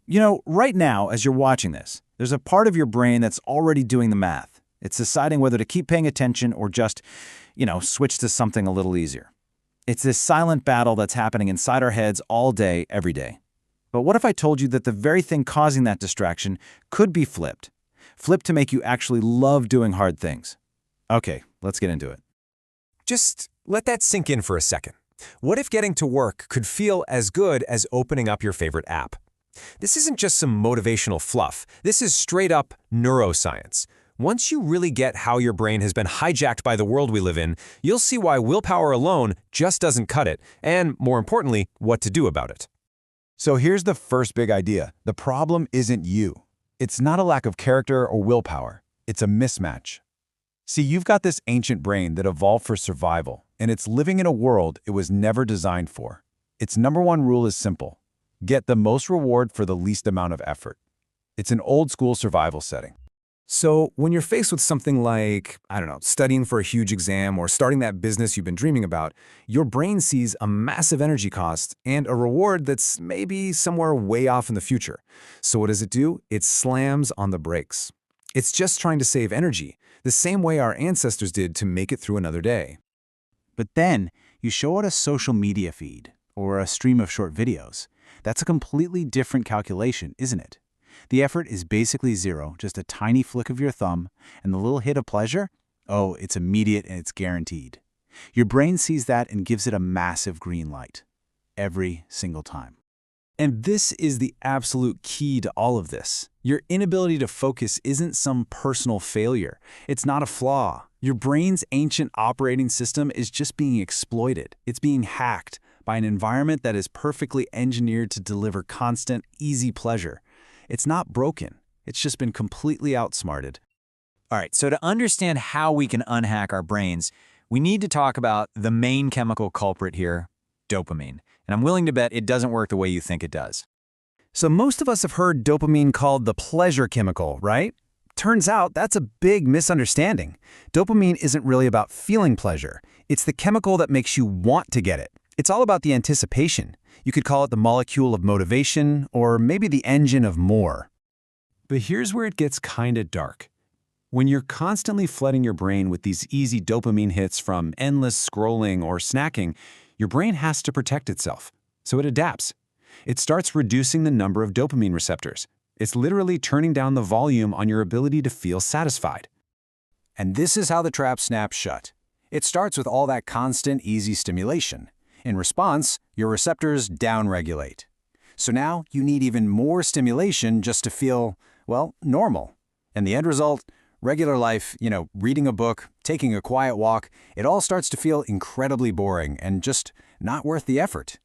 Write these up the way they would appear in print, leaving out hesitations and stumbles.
Right now, as you're watching this, there's a part of your brain that's already doing the math. It's deciding whether to keep paying attention or just, switch to something a little easier. It's this silent battle that's happening inside our heads all day, every day. But what if I told you that the very thing causing that distraction could be flipped? Flipped to make you actually love doing hard things. Okay, let's get into it. Just let that sink in for a second. What if getting to work could feel as good as opening up your favorite app? This isn't just some motivational fluff. This is straight-up neuroscience. Once you really get how your brain has been hijacked by the world we live in, you'll see why willpower alone just doesn't cut it, and, more importantly, what to do about it. So here's the first big idea. The problem isn't you. It's not a lack of character or willpower. It's a mismatch. See, you've got this ancient brain that evolved for survival, and it's living in a world it was never designed for. Its #1 rule is simple. Get the most reward for the least amount of effort. It's an old-school survival setting. So when you're faced with something like, studying for a huge exam or starting that business you've been dreaming about, your brain sees a massive energy cost and a reward that's maybe somewhere way off in the future. So what does it do? It slams on the brakes. It's just trying to save energy, the same way our ancestors did to make it through another day. But then you show it a social media feed or a stream of short videos. That's a completely different calculation, isn't it? The effort is basically zero, just a tiny flick of your thumb, and the little hit of pleasure? Oh, it's immediate and it's guaranteed. Your brain sees that and gives it a massive green light. Every single time. And this is the absolute key to all of this. Your inability to focus isn't some personal failure. It's not a flaw. Your brain's ancient operating system is just being exploited. It's being hacked by an environment that is perfectly engineered to deliver constant, easy pleasure. It's not broken. It's just been completely outsmarted. All right, so to understand how we can unhack our brains, we need to talk about the main chemical culprit here, dopamine. And I'm willing to bet it doesn't work the way you think it does. So most of us have heard dopamine called the pleasure chemical, right? Turns out that's a big misunderstanding. Dopamine isn't really about feeling pleasure. It's the chemical that makes you want to get it. It's all about the anticipation. You could call it the molecule of motivation, or maybe the engine of more. But here's where it gets kinda dark. When you're constantly flooding your brain with these easy dopamine hits from endless scrolling or snacking, your brain has to protect itself, so it adapts. It starts reducing the number of dopamine receptors. It's literally turning down the volume on your ability to feel satisfied. And this is how the trap snaps shut. It starts with all that constant, easy stimulation. In response, your receptors downregulate. So now you need even more stimulation just to feel, normal. And the end result, regular life, reading a book, taking a quiet walk, it all starts to feel incredibly boring and just not worth the effort.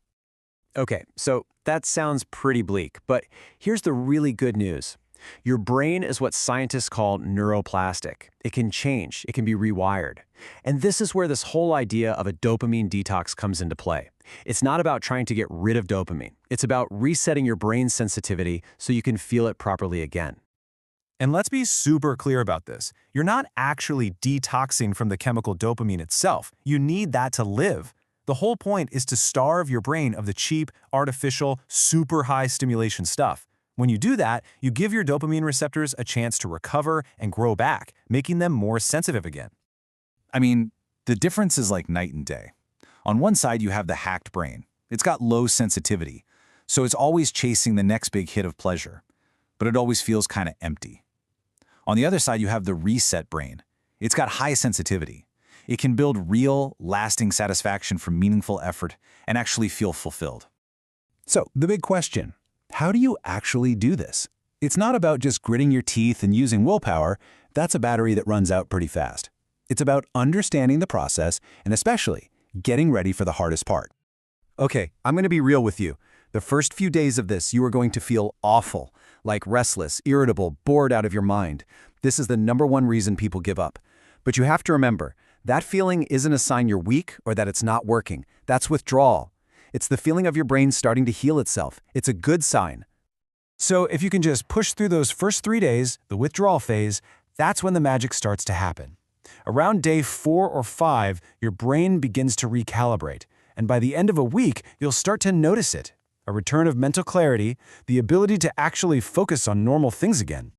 Okay, so that sounds pretty bleak, but here's the really good news. Your brain is what scientists call neuroplastic. It can change, it can be rewired. And this is where this whole idea of a dopamine detox comes into play. It's not about trying to get rid of dopamine. It's about resetting your brain's sensitivity so you can feel it properly again. And let's be super clear about this. You're not actually detoxing from the chemical dopamine itself. You need that to live. The whole point is to starve your brain of the cheap, artificial, super high stimulation stuff. When you do that, you give your dopamine receptors a chance to recover and grow back, making them more sensitive again. The difference is like night and day. On one side, you have the hacked brain. It's got low sensitivity, so it's always chasing the next big hit of pleasure, but it always feels kind of empty. On the other side, you have the reset brain. It's got high sensitivity. It can build real, lasting satisfaction from meaningful effort and actually feel fulfilled. So, the big question, how do you actually do this? It's not about just gritting your teeth and using willpower. That's a battery that runs out pretty fast. It's about understanding the process and especially getting ready for the hardest part. Okay, I'm going to be real with you. The first few days of this, you are going to feel awful, like restless, irritable, bored out of your mind. This is the #1 reason people give up. But you have to remember, that feeling isn't a sign you're weak or that it's not working. That's withdrawal. It's the feeling of your brain starting to heal itself. It's a good sign. So if you can just push through those first 3 days, the withdrawal phase, that's when the magic starts to happen. Around day 4 or 5, your brain begins to recalibrate, and by the end of a week, you'll start to notice it. a return of mental clarity, the ability to actually focus on normal things again.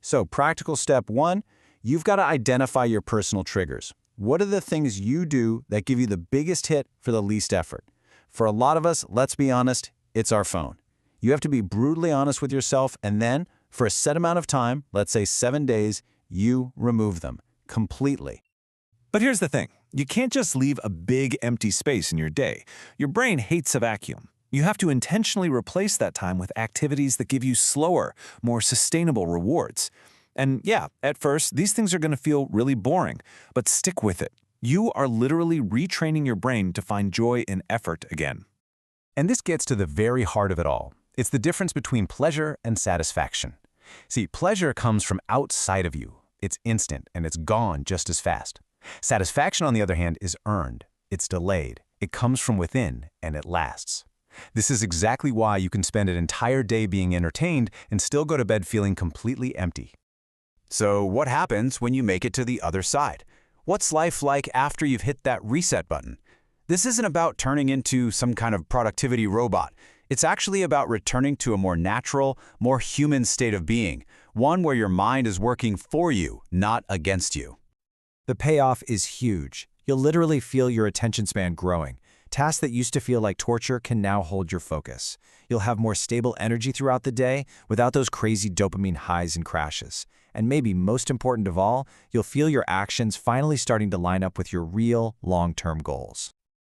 So, practical step 1, you've got to identify your personal triggers. What are the things you do that give you the biggest hit for the least effort? For a lot of us, let's be honest, it's our phone. You have to be brutally honest with yourself, and then, for a set amount of time, let's say 7 days, you remove them completely. But here's the thing. You can't just leave a big empty space in your day. Your brain hates a vacuum. You have to intentionally replace that time with activities that give you slower, more sustainable rewards. And yeah, at first, these things are going to feel really boring, but stick with it. You are literally retraining your brain to find joy in effort again. And this gets to the very heart of it all. It's the difference between pleasure and satisfaction. See, pleasure comes from outside of you. It's instant and it's gone just as fast. Satisfaction, on the other hand, is earned. It's delayed. It comes from within and it lasts. This is exactly why you can spend an entire day being entertained and still go to bed feeling completely empty. So what happens when you make it to the other side? What's life like after you've hit that reset button? This isn't about turning into some kind of productivity robot. It's actually about returning to a more natural, more human state of being, one where your mind is working for you, not against you. The payoff is huge. You'll literally feel your attention span growing. Tasks that used to feel like torture can now hold your focus. You'll have more stable energy throughout the day without those crazy dopamine highs and crashes. And maybe most important of all, you'll feel your actions finally starting to line up with your real long-term goals.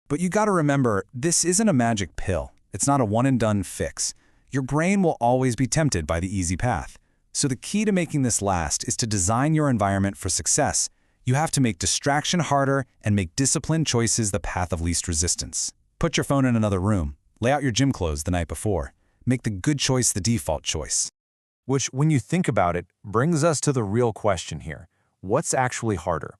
But you gotta remember, this isn't a magic pill. It's not a one-and-done fix. Your brain will always be tempted by the easy path. So the key to making this last is to design your environment for success. You have to make distraction harder and make disciplined choices the path of least resistance. Put your phone in another room. Lay out your gym clothes the night before. Make the good choice the default choice. Which, when you think about it, brings us to the real question here. What's actually harder?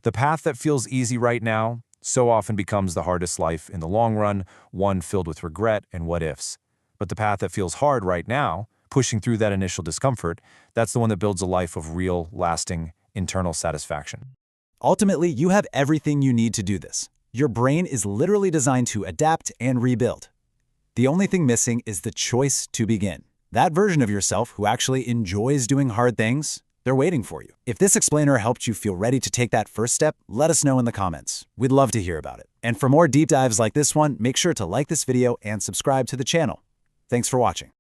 The path that feels easy right now so often becomes the hardest life in the long run, one filled with regret and what-ifs. But the path that feels hard right now, pushing through that initial discomfort, that's the one that builds a life of real, lasting, internal satisfaction. Ultimately, you have everything you need to do this. Your brain is literally designed to adapt and rebuild. The only thing missing is the choice to begin. That version of yourself who actually enjoys doing hard things, they're waiting for you. If this explainer helped you feel ready to take that first step, let us know in the comments. We'd love to hear about it. And for more deep dives like this one, make sure to like this video and subscribe to the channel. Thanks for watching.